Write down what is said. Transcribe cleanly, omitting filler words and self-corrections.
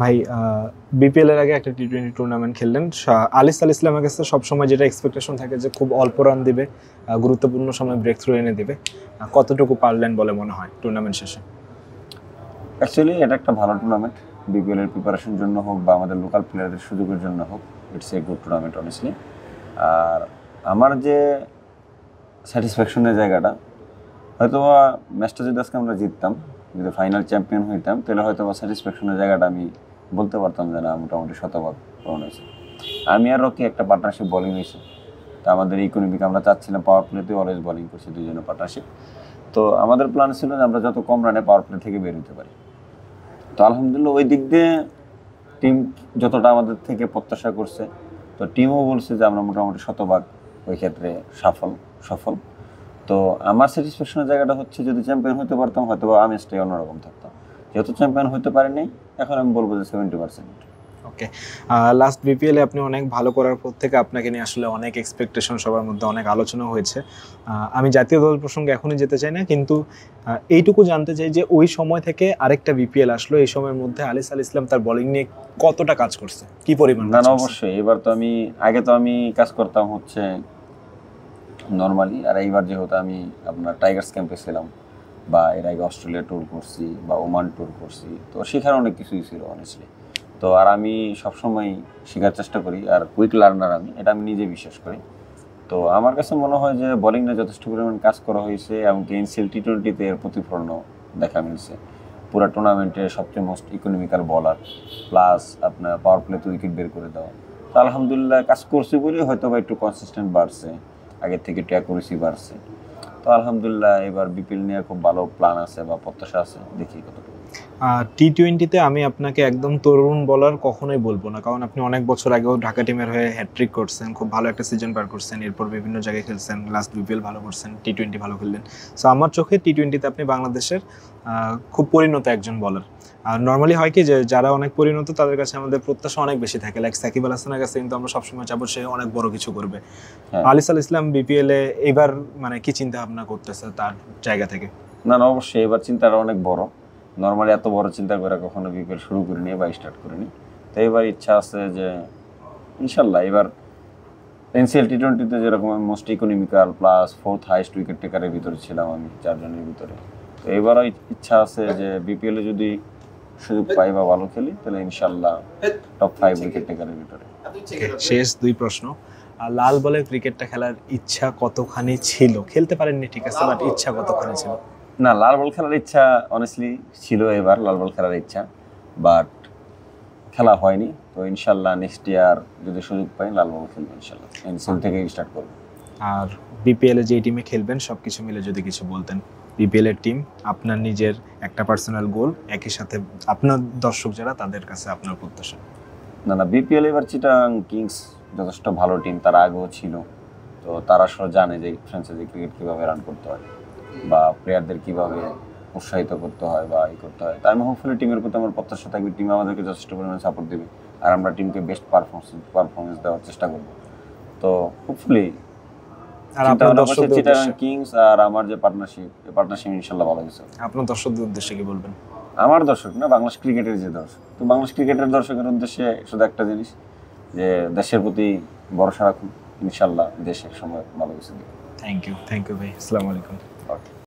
ভাই বিপিএল এর আগে একটা টি-20 টুর্নামেন্ট খেললেন। আলিস আল ইসলামের কাছে সবসময় যেটা এক্সপেকটেশন থাকে যে খুব অল্প রান দিবে, গুরুত্বপূর্ণ সময় ব্রেক থ্রু এনে দিবে। কতটুকু পারলেন বলে মনে হয় টুর্নামেন্ট শেষে? অ্যাকচুয়ালি এটা একটা ভালো টুর্নামেন্ট, বিপিএল এর প্রিপারেশনের জন্য হোক বা আমাদের লোকাল প্লেয়ারদের সুযোগের জন্য হোক, it's a good tournament honestly. আর আমার যে স্যাটিসফ্যাকশনের জায়গাটা, হয়তো ম্যাচটা যদি আজকে আমরা জিততাম, যদি ফাইনাল চ্যাম্পিয়ন হইতাম, তাহলে হয়তো বা স্যাটিসফ্যাকশনের জায়গাটা আমি বলতে পারতাম যে না, মোটামুটি শতভাগ পূরণ হয়েছে। আমি আর রকি একটা পার্টনারশিপ বোলিং হয়েছে, তো আমাদের ইকোনমিক আমরা চাচ্ছিলাম পাওয়ার প্লেতে অলওয়েজ বোলিং করছি দুজনের পার্টনারশিপ। তো আমাদের প্ল্যান ছিল যে আমরা যত কম রানে পাওয়ার প্লে থেকে বের হতে পারি। তো আলহামদুলিল্লাহ ওই দিক দিয়ে টিম যতটা আমাদের থেকে প্রত্যাশা করছে, তো টিমও বলছে যে আমরা মোটামুটি শতভাগ ওই ক্ষেত্রে সফল। তো আমার স্যাটিসফ্যাকশনের জায়গাটা হচ্ছে, যদি চ্যাম্পিয়ন হতে পারতাম হয়তো আমেজটাই অন্যরকম থাকতাম। যেহেতু চ্যাম্পিয়ন হতে পারিনি, এখন আমি বলবো যে 70%। ওকে, লাস্ট বিপিএলে আপনি অনেক ভালো করার পর থেকে আপনাকে নিয়ে আসলে অনেক এক্সপেকটেশন, সবার মধ্যে অনেক আলোচনা হয়েছে। আমি জাতীয় দল প্রসঙ্গে এখনই যেতে চাই না, কিন্তু এইটুকু জানতে চাই যে ওই সময় থেকে আরেকটা বিপিএল আসলো, এই সময়ের মধ্যে আলিস আল ইসলাম তার বোলিং নিয়ে কতটা কাজ করছে, কি পরিমাণ? না, অবশ্যই। এবার তো আগে কাজ করতাম হচ্ছে নর্মালি, আর এইবার যেহেতু আমি আপনার টাইগার্স ক্যাম্পে ছিলাম, বা এর আগে অস্ট্রেলিয়া ট্যুর করছি বা ওমান ট্যুর করছি, তো শেখার অনেক কিছুই ছিল অনেস্টলি। তো আর আমি সবসময় শেখার চেষ্টা করি, আর কুইক লার্নার এটা আমি নিজে বিশ্বাস করি। তো আমার কাছে মনে হয় যে বোলিংয়ে যথেষ্ট পরিমাণ কাজ করা হয়েছে, এবং এনসিএল টি-20তে এর প্রতিফলনও দেখা মিলছে। পুরো টুর্নামেন্টে সবচেয়ে মোস্ট ইকোনমিক্যাল বলার, প্লাস আপনার পাওয়ার প্লেতে উইকেট বের করে দেওয়া। তো আলহামদুলিল্লাহ কাজ করছি বলে হয়তো বা একটু কনসিস্টেন্ট বাড়ছে, আগের থেকে ট্যাকুরেসি বাড়ছে। তো আলহামদুলিল্লাহ এবার বিপিএল নিয়ে খুব ভালো প্ল্যান আছে বা প্রত্যাশা আছে, দেখি কতটুকু। টি-20তে আমি আপনাকে একদম তরুণ বলার কখনোই বলবো না, কারণ আপনি অনেক বছর আগেও ঢাকা টিমের হয়ে হ্যাট্রিক করছেন, খুব ভালো একটা সিজন পার করছেন, এরপর বিভিন্ন জায়গায় খেলছেন, লাস্ট বিপিএল ভালো করছেন, টি-20 ভালো খেললেন। সো আমার চোখে টি-20তে আপনি বাংলাদেশের খুব পরিণত একজন বলার। আর নর্মালি হয় কি, যে যারা অনেক পরিণত তাদের কাছে আমাদের প্রত্যাশা অনেক বেশি থাকে, লাইক সাকিব আল হাসানের কাছে কিন্তু আমরা সবসময় চাবো সে অনেক বড় কিছু করবে। আলিস আল ইসলাম বিপিএলে এবার মানে কি চিন্তা ভাবনা করতেছে তার জায়গা থেকে? না, অবশ্যই এবার চিন্তাটা অনেক বড়। নর্মালি এত বড় চিন্তা করে কখনো বিপিএল শুরু করিনি বা স্টার্ট করিনি। তো এবার ইচ্ছা আছে যে ইনশাল্লাহ এবার এনসিএল টি-20তে যেরকম আমি most economical plus fourth highest wicket টেকারের ভিতরে ছিলাম, আমি 4 জনের ভিতরে। তো এবারও ইচ্ছা আছে যে বিপিএলে যদি সুযোগ পাই বা ভালো খেলি, তাহলে ইনশাল্লাহ টপ 5 উইকেট টেকারের ভিতরে। শেষ 2 প্রশ্ন। লাল বলে ক্রিকেটটা খেলার ইচ্ছা কতখানি ছিল? খেলতে পারেননি ঠিক আছে, বাট ইচ্ছা কতখানি ছিল? না, লাল বল খেলার ইচ্ছা অনেস্টলি ছিল, এবার লাল বল খেলার ইচ্ছা, বাট খেলা হয়নি। তো ইনশাল্লাহ নেক্সট ইয়ার যদি সুযোগ পাই লাল বল খেলবো ইনশাল্লাহ, এনসিএল থেকে স্টার্ট করবো। আর বিপিএল এ যে টিমে খেলবেন সবকিছু মিলে যদি কিছু বলতেন, বিপিএল এর টিম, আপনার নিজের একটা পার্সোনাল গোল, একই সাথে আপনার দর্শক যারা তাদের কাছে আপনার প্রত্যাশা। না, বিপিএল এবার চিটাগাং কিংস যথেষ্ট ভালো টিম, তারা আগেও ছিল। তো তারা আসলে জানে যে ফ্র্যাঞ্চাইজি ক্রিকেট কীভাবে রান করতে হয় বা প্লেয়ারদের কীভাবে উৎসাহিত করতে হয় বা করতে হয়। তাই আমি হোপফুলি টিমের প্রতি আমার প্রত্যাশা থাকবে, টিম আমাদেরকে যথেষ্ট পরিমাণে সাপোর্ট দেবে, আর আমরা টিমকে বেস্ট পারফরমেন্স দেওয়ার চেষ্টা করব। তো হোপফুলি চিটাগাং কিংস আর আমার যে পার্টনারশিপ ইনশাল্লাহ ভালো কিছু। আপনার দর্শকদের উদ্দেশ্যে কি বলবেন? আমার দর্শক না, বাংলাদেশ ক্রিকেটের যে দর্শক, তো বাংলাদেশ ক্রিকেটের দর্শকের উদ্দেশ্যে শুধু একটা জিনিস, যে দেশের প্রতি ভরসা রাখুন, ইনশাল্লাহ দেশের সময় ভালো কিছু দেবে। থ্যাংক ইউ ভাই, আসসালামু আলাইকুম।